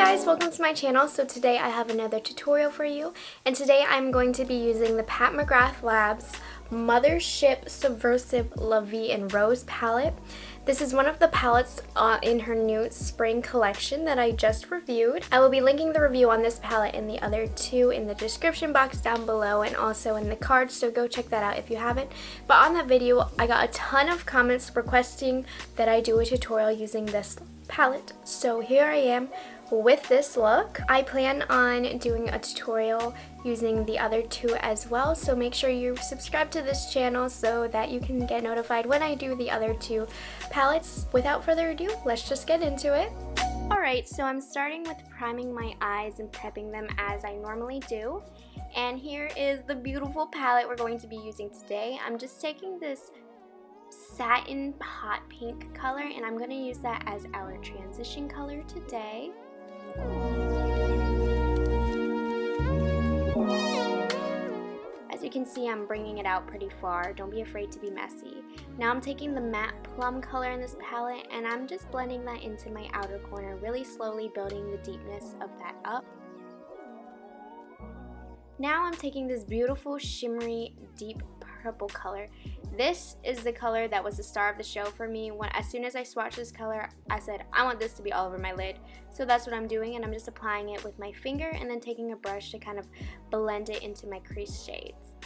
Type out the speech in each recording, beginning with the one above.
guys, welcome to my channel. So today I have another tutorial for you, and today I'm going to be using the McGrathLabs Mothership Subversive La Vie in Rose palette. This is one of the palettes in her new spring collection that I just reviewed. I will be linking the review on this palette and the other two in the description box down below and also in the cards, so go check that out if you haven't. But on that video, I got a ton of comments requesting that I do a tutorial using this palette. So here I am with this look. I plan on doing a tutorial using the other two as well, so make sure you subscribe to this channel so that you can get notified when I do the other two palettes. Without further ado, let's just get into it. Alright, so I'm starting with priming my eyes and prepping them as I normally do. And here is the beautiful palette we're going to be using today. I'm just taking this satin hot pink color and I'm going to use that as our transition color today. As you can see, I'm bringing it out pretty far. Don't be afraid to be messy. Now I'm taking the matte plum color in this palette and I'm just blending that into my outer corner, really slowly building the deepness of that up. Now I'm taking this beautiful shimmery deep purple color. This is the color that was the star of the show for me. As soon as I swatched this color, I said I want this to be all over my lid. So that's what I'm doing, and I'm just applying it with my finger and then taking a brush to kind of blend it into my crease shades.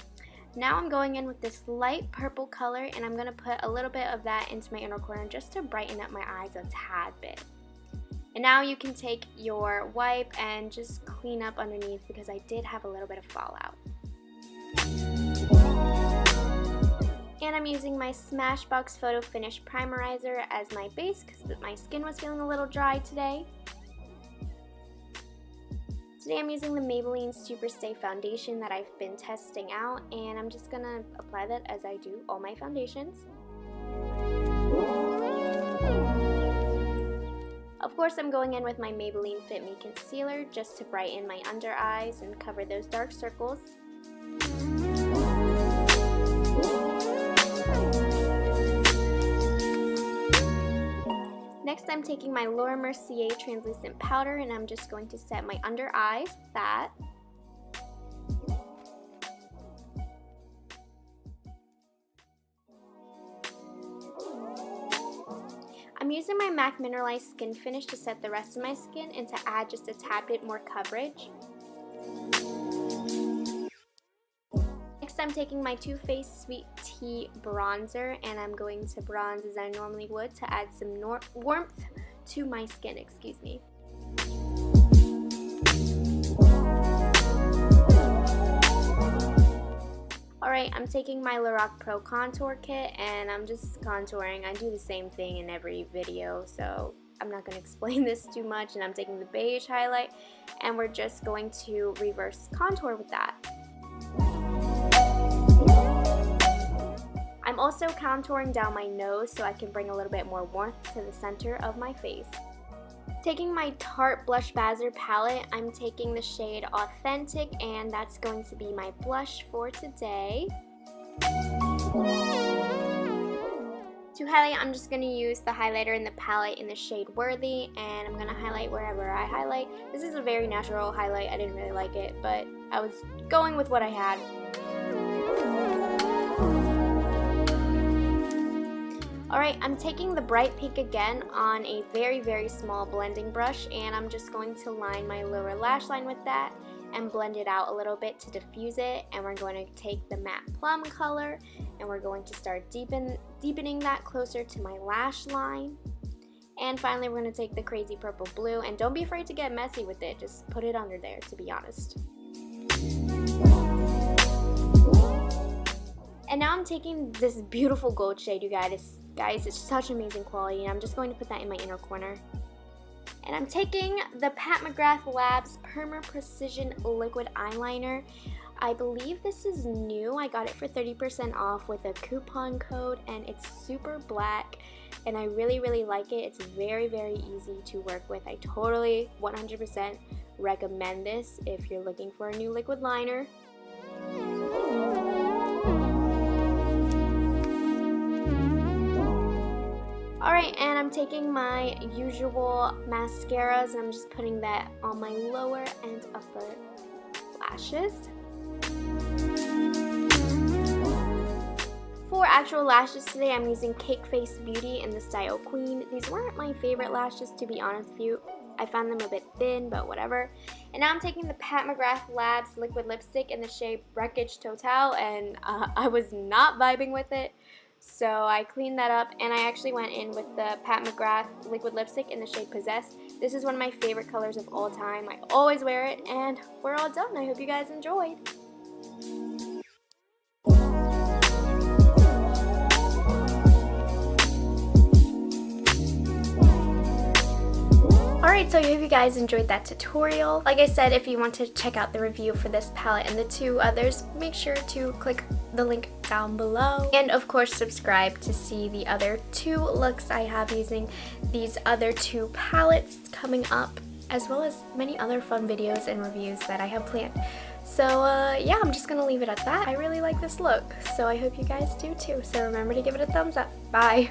Now I'm going in with this light purple color and I'm going to put a little bit of that into my inner corner just to brighten up my eyes a tad bit. And now you can take your wipe and just clean up underneath because I did have a little bit of fallout. And I'm using my Smashbox Photofinish Primerizer as my base because my skin was feeling a little dry today. Today I'm using the Maybelline Superstay foundation that I've been testing out, and I'm just going to apply that as I do all my foundations. Of course, I'm going in with my Maybelline Fitme concealer just to brighten my under eyes and cover those dark circles. Next, I'm taking my Mercier translucent powder and I'm just going to set my under eyes with that. I'm using my MAC Mineralize Skinfinish to set the rest of my skin and to add just a tad bit more coverage. Next, I'm taking my Too Faced Sweet Tea bronzer and I'm going to bronze as I normally would to add some warmth to my skin, excuse me. Alright, I'm taking my Lorac Pro Contour Kit and I'm just contouring. I do the same thing in every video, so I'm not going to explain this too much. And I'm taking the beige highlight and we're just going to reverse contour with that. I'm also contouring down my nose so I can bring a little bit more warmth to the center of my face. Taking my Tarte Blush Bazzer palette, I'm taking the shade Authentic and that's going to be my blush for today. To highlight, I'm just going to use the highlighter in the palette in the shade Worthy, and I'm going to highlight wherever I highlight. This is a very natural highlight. I didn't really like it, but I was going with what I had. Alright, I'm taking the bright pink again on a very, very small blending brush, and I'm just going to line my lower lash line with that and blend it out a little bit to diffuse it. And we're going to take the matte plum color and we're going to start deepening that closer to my lash line. And finally, we're going to take the crazy purple blue, and don't be afraid to get messy with it, just put it under there, to be honest. And now I'm taking this beautiful gold shade, you guys. It's such amazing quality, and I'm just going to put that in my inner corner. And I'm taking the McGrathLabs Perma Precision Liquid Eyeliner. I believe this is new. I got it for 30% off with a coupon code, and it's super black, and I really, really like it. It's very, very easy to work with. I totally 100% recommend this if you're looking for a new liquid liner. Alright, and I'm taking my usual mascaras and I'm just putting that on my lower and upper lashes. For actual lashes today, I'm using Cake Face Beauty in the style Queen. These weren't my favorite lashes, to be honest with you. I found them a bit thin, but whatever. And now I'm taking the McGrathLabs liquid lipstick in the shade Wreckage Totale, and I was not vibing with it. So I cleaned that up, and I actually went in with the McGrath liquid lipstick in the shade Possessed. This is one of my favorite colors of all time. I always wear it, and we're all done. I hope you guys enjoyed. Alright, so I hope you guys enjoyed that tutorial. Like I said, if you want to check out the review for this palette and the two others, make sure to click the link down below. And of course, subscribe to see the other two looks I have using these other two palettes coming up, as well as many other fun videos and reviews that I have planned. So yeah, I'm just gonna leave it at that. I really like this look, so I hope you guys do too. So remember to give it a thumbs up. Bye!